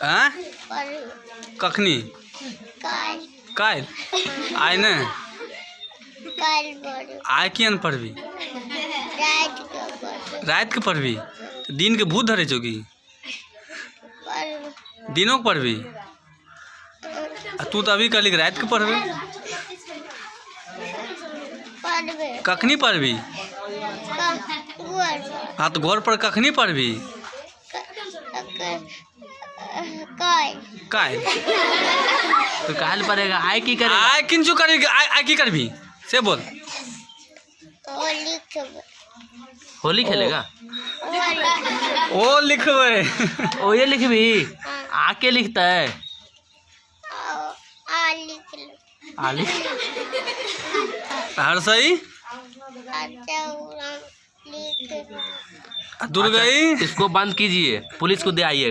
हाँ कखनी काल आय ने आय किया पढ़बी रात के पढ़बी दिन के भूत धरे चौकी दिनों के पढ़बी तू तो अभी कहली रात के पढ़बे कखनी पढ़बी हाँ तो घर पर कखनी पढ़बी काल तो काल पड़ेगा आय की करे आय किंचु करेगी आय की करबी से बोल होली खेलेगा ओ लिखबे ओ ये लिखबी आके लिखता है आली हर सही दुर्गई इसको बंद कीजिए पुलिस को दे आइए।